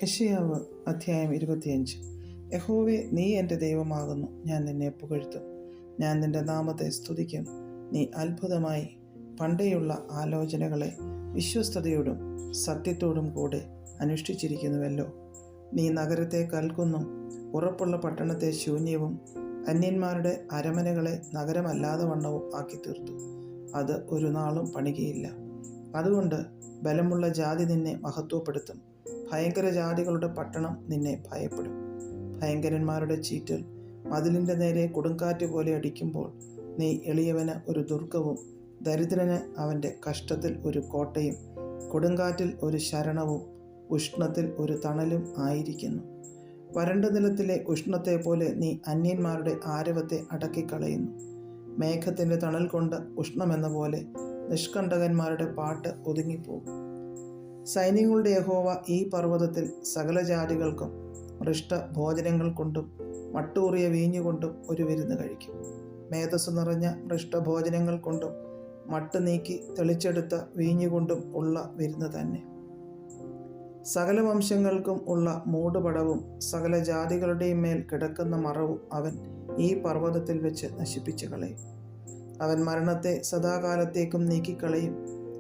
യെശയ്യാവ് അധ്യായം 25. യഹോവേ, നീ എൻ്റെ ദൈവമാകുന്നു. ഞാൻ നിന്നെ പുകഴ്ത്തും. ഞാൻ നിൻ്റെ നാമത്തെ സ്തുതിക്കും. നീ അത്ഭുതമായി പണ്ടേയുള്ള ആലോചനകളെ വിശ്വസ്തയോടും സത്യത്തോടും കൂടെ അനുഷ്ഠിച്ചിരിക്കുന്നുവല്ലോ. നീ നഗരത്തെ കൽക്കുന്നും ഉറപ്പുള്ള പട്ടണത്തെ ശൂന്യവും അന്യന്മാരുടെ അരമനകളെ നഗരമല്ലാതെ വണ്ണവും ആക്കി തീർത്തു. അത് ഒരു നാളും പണികയില്ല. അതുകൊണ്ട് ബലമുള്ള ജാതി നിന്നെ മഹത്വപ്പെടുത്തും. ഭയങ്കര ജാതികളുടെ പട്ടണം നിന്നെ ഭയപ്പെടും. ഭയങ്കരന്മാരുടെ ചീറ്റൽ മതിലിൻ്റെ നേരെ കൊടുങ്കാറ്റ് പോലെ അടിക്കുമ്പോൾ നീ എളിയവന് ഒരു ദുർഗവും ദരിദ്രന് അവൻ്റെ കഷ്ടത്തിൽ ഒരു കോട്ടയും കൊടുങ്കാറ്റിൽ ഒരു ശരണവും ഉഷ്ണത്തിൽ ഒരു തണലും ആയിരിക്കുന്നു. വരണ്ട നിലത്തിലെ ഉഷ്ണത്തെ പോലെ നീ അന്യന്മാരുടെ ആരവത്തെ അടക്കിക്കളയുന്നു. മേഘത്തിൻ്റെ തണൽ കൊണ്ട് ഉഷ്ണമെന്ന പോലെ നിഷ്കണ്ടകന്മാരുടെ പാട്ട് ഒതുങ്ങിപ്പോകും. സൈന്യങ്ങളുടെ യഹോവ ഈ പർവ്വതത്തിൽ സകല ജാതികൾക്കും മൃഷ്ട ഭോജനങ്ങൾ കൊണ്ടും മട്ടൂറിയ വീഞ്ഞുകൊണ്ടും ഒരു വിരുന്ന് കഴിക്കും. മേധസ് നിറഞ്ഞ മൃഷ്ടഭോജനങ്ങൾ കൊണ്ടും മട്ട് നീക്കി തെളിച്ചെടുത്ത വീഞ്ഞുകൊണ്ടും ഉള്ള വിരുന്ന് തന്നെ. സകല വംശങ്ങൾക്കും ഉള്ള മൂടുപടവും സകല ജാതികളുടെയും മേൽ കിടക്കുന്ന മറവും അവൻ ഈ പർവ്വതത്തിൽ വെച്ച് നശിപ്പിച്ചു കളയും. അവൻ മരണത്തെ സദാകാലത്തേക്കും നീക്കിക്കളയും.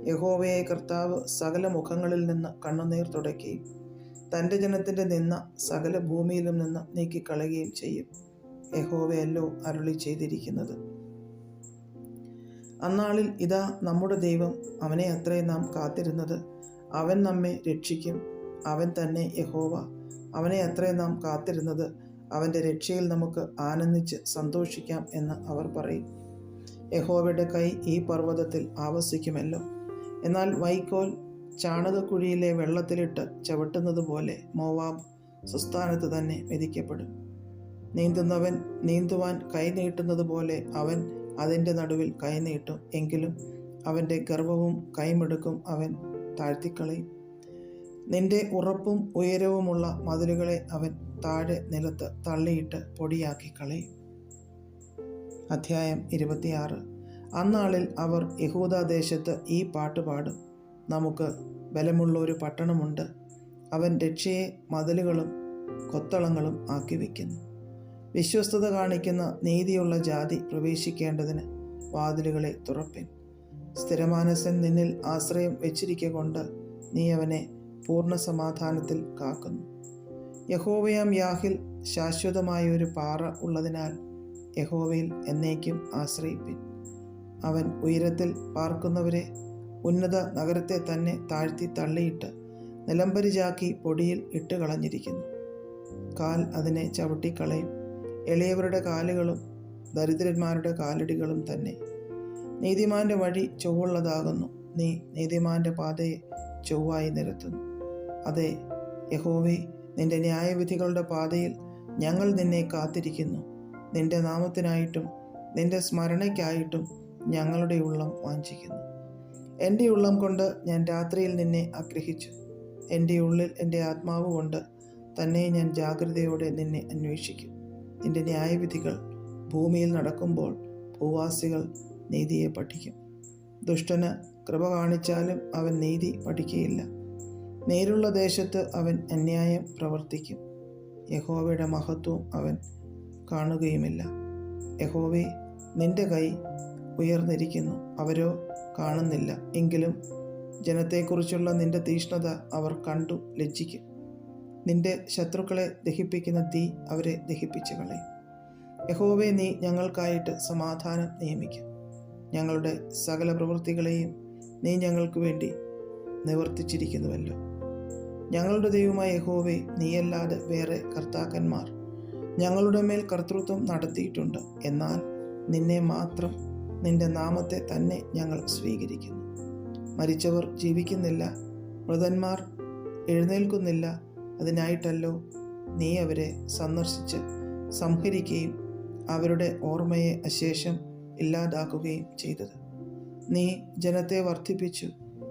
യഹോവയായ കർത്താവ് സകല മുഖങ്ങളിൽ നിന്ന് കണ്ണുനീർ തുടയ്ക്കുകയും തൻ്റെ ജനത്തിൻ്റെ നിന്ന സകല ഭൂമിയിലും നിന്ന് നീക്കിക്കളയുകയും ചെയ്യും. യഹോവയല്ലോ അരുളി ചെയ്തിരിക്കുന്നത്. അന്നാളിൽ ഇതാ നമ്മുടെ ദൈവം, അവനെ അത്രേ നാം കാത്തിരുന്നത്. അവൻ നമ്മെ രക്ഷിക്കും. അവൻ തന്നെ യഹോവ, അവനെ അത്രേ നാം കാത്തിരുന്നത്. അവൻ്റെ രക്ഷയിൽ നമുക്ക് ആനന്ദിച്ച് സന്തോഷിക്കാം എന്ന് അവർ പറയും. യഹോവയുടെ കൈ ഈ പർവ്വതത്തിൽ ആവസിക്കുമല്ലോ. എന്നാൽ വൈക്കോൽ ചാണകക്കുഴിയിലെ വെള്ളത്തിലിട്ട് ചവിട്ടുന്നത് പോലെ മോവാബ് സുസ്ഥാനത്ത് തന്നെ മെതിക്കപ്പെടും. നീന്തുന്നവൻ നീന്തുവാൻ കൈ നീട്ടുന്നത് പോലെ അവൻ അതിൻ്റെ നടുവിൽ കൈ നീട്ടും. എങ്കിലും അവൻ്റെ ഗർവവും കൈമിടുക്കും അവൻ താഴ്ത്തിക്കളയും. നിന്റെ ഉറപ്പും ഉയരവുമുള്ള മതിലുകളെ അവൻ താഴെ നിലത്ത് തള്ളിയിട്ട് പൊടിയാക്കി കളയും. അധ്യായം 26. അന്നാളിൽ അവർ യഹൂദാദേശത്ത് ഈ പാട്ട് പാടും. നമുക്ക് ബലമുള്ള ഒരു പട്ടണമുണ്ട്. അവൻ രക്ഷയെ മതിലുകളും കൊത്തളങ്ങളും ആക്കി വയ്ക്കുന്നു. വിശ്വസ്തത കാണിക്കുന്ന നീതിയുള്ള ജാതി പ്രവേശിക്കേണ്ടതിന് വാതിലുകളെ തുറപ്പിൻ. സ്ഥിരമാനസൻ നിന്നിൽ ആശ്രയം വെച്ചിരിക്കൊണ്ട് നീ അവനെ പൂർണ്ണ സമാധാനത്തിൽ കാക്കുന്നു. യഹോവയാം യാഹിൽ ശാശ്വതമായ ഒരു പാറ ഉള്ളതിനാൽ യഹോവയിൽ എന്നേക്കും ആശ്രയിപ്പിൻ. അവൻ ഉയരത്തിൽ പാർക്കുന്നവരെ ഉന്നത നഗരത്തെ തന്നെ താഴ്ത്തി തള്ളിയിട്ട് നിലംപരിചാക്കി പൊടിയിൽ ഇട്ട് കളഞ്ഞിരിക്കുന്നു. കാൽ അതിനെ ചവിട്ടിക്കളയും. എളിയവരുടെ കാലുകളും ദരിദ്രന്മാരുടെ കാലടികളും തന്നെ. നീതിമാന്റെ വഴി ചൊവ്വുള്ളതാകുന്നു. നീ നീതിമാന്റെ പാതയെ ചൊവ്വായി നിരത്തുന്നു. അതെ യഹോവേ, നിന്റെ ന്യായവിധികളുടെ പാതയിൽ ഞങ്ങൾ നിന്നെ കാത്തിരിക്കുന്നു. നിന്റെ നാമത്തിനായിട്ടും നിന്റെ സ്മരണയ്ക്കായിട്ടും ഞങ്ങളുടെ ഉള്ളം വാഞ്ചിക്കുന്നു. എൻ്റെ ഉള്ളം കൊണ്ട് ഞാൻ രാത്രിയിൽ നിന്നെ ആഗ്രഹിച്ചു. എൻ്റെ ഉള്ളിൽ എൻ്റെ ആത്മാവ് കൊണ്ട് തന്നെ ഞാൻ ജാഗ്രതയോടെ നിന്നെ അന്വേഷിക്കും. നിന്റെ ന്യായവിധികൾ ഭൂമിയിൽ നടക്കുമ്പോൾ ഭൂവാസികൾ നീതിയെ പഠിക്കും. ദുഷ്ടന് കൃപ കാണിച്ചാലും അവൻ നീതി പഠിക്കുകയില്ല. നേരുള്ള ദേശത്ത് അവൻ അന്യായം പ്രവർത്തിക്കും. യഹോവയുടെ മഹത്വം അവൻ കാണുകയുമില്ല. യഹോവേ, നിന്റെ കൈ ഉയർന്നിരിക്കുന്നു, അവരോ കാണുന്നില്ല. എങ്കിലും ജനത്തെക്കുറിച്ചുള്ള നിന്റെ തീഷ്ണത അവർ കണ്ടു ലജ്ജിക്കും. നിന്റെ ശത്രുക്കളെ ദഹിപ്പിക്കുന്ന തീ അവരെ ദഹിപ്പിച്ചു കളയും. യഹോവേ, നീ ഞങ്ങൾക്കായിട്ട് സമാധാനം നിയമിക്കും. ഞങ്ങളുടെ സകല പ്രവൃത്തികളെയും നീ ഞങ്ങൾക്ക് വേണ്ടി നിവർത്തിച്ചിരിക്കുന്നുവല്ലോ. ഞങ്ങളുടെ ദൈവമായ യഹോവേ, നീയല്ലാതെ വേറെ കർത്താക്കന്മാർ ഞങ്ങളുടെ മേൽ കർത്തൃത്വം നടത്തിയിട്ടുണ്ട്. എന്നാൽ നിന്നെ മാത്രം, നിന്റെ നാമത്തെ തന്നെ ഞങ്ങൾ സ്വീകരിക്കുന്നു. മരിച്ചവർ ജീവിക്കുന്നില്ല, മൃതന്മാർ എഴുന്നേൽക്കുന്നില്ല. അതിനായിട്ടല്ലോ നീ അവരെ സന്ദർശിച്ച് സംഹരിക്കുകയും അവരുടെ ഓർമ്മയെ അശേഷം ഇല്ലാതാക്കുകയും ചെയ്തത്. നീ ജനത്തെ വർദ്ധിപ്പിച്ചു.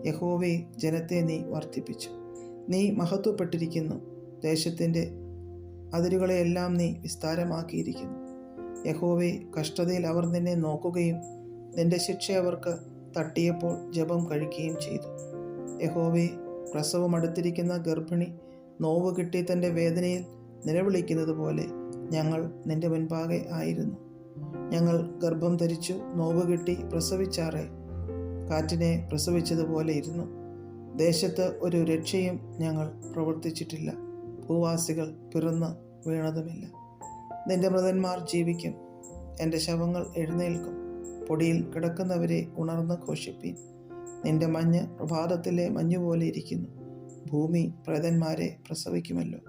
യഹോവേ, ജനത്തെ നീ വർദ്ധിപ്പിച്ചു. നീ മഹത്വപ്പെട്ടിരിക്കുന്നു. ദേശത്തിൻ്റെ അതിരുകളെയെല്ലാം നീ വിസ്താരമാക്കിയിരിക്കുന്നു. യഹോവേ, കഷ്ടതയിൽ അവർ നിന്നെ നോക്കുകയും നിന്റെ ശിക്ഷ അവർക്ക് തട്ടിയപ്പോൾ ജപം കഴിക്കുകയും ചെയ്തു. യഹോവേ, പ്രസവം അടുത്തിരിക്കുന്ന ഗർഭിണി നോവ് കിട്ടി തൻ്റെ വേദനയിൽ നിലവിളിക്കുന്നത് പോലെ ഞങ്ങൾ നിന്റെ മുൻപാകെ ആയിരുന്നു. ഞങ്ങൾ ഗർഭം ധരിച്ചു, നോവ് കിട്ടി പ്രസവിച്ചാറെ കാറ്റിനെ പ്രസവിച്ചതുപോലെ ഇരുന്നു. ദേശത്ത് ഒരു രക്ഷയും ഞങ്ങൾ പ്രവർത്തിച്ചിട്ടില്ല. ഭൂവാസികൾ പിറന്ന് വീണതുമില്ല. നിന്റെ മൃതന്മാർ ജീവിക്കും, എൻ്റെ ശവങ്ങൾ എഴുന്നേൽക്കും. പൊടിയിൽ കിടക്കുന്നവരെ ഉണർന്ന് ഘോഷിപ്പീൻ. നിന്റെ മഞ്ഞ് പ്രഭാതത്തിലെ മഞ്ഞുപോലെ ഇരിക്കുന്നു. ഭൂമി പ്രേതന്മാരെ പ്രസവിക്കുമല്ലോ.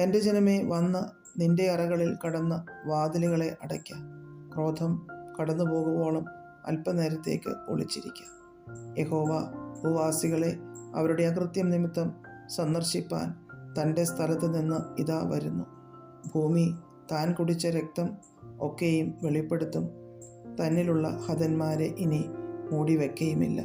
എൻ്റെ ജനമേ, വന്ന് നിന്റെ അറകളിൽ കടന്ന് വാതിലുകളെ അടയ്ക്ക. ക്രോധം കടന്നു പോകുവോളം അല്പനേരത്തേക്ക് ഒളിച്ചിരിക്കുക. യഹോവ ഭൂവാസികളെ അവരുടെ അകൃത്യം നിമിത്തം സന്ദർശിപ്പാൻ തൻ്റെ സ്ഥലത്ത് നിന്ന് ഇതാ വരുന്നു. ഭൂമി താൻ കുടിച്ച രക്തം ഒക്കെയും വെളിപ്പെടുത്തും. തന്നിലുള്ള ഹതന്മാരെ ഇനി മൂടിവെക്കുകയുമില്ല.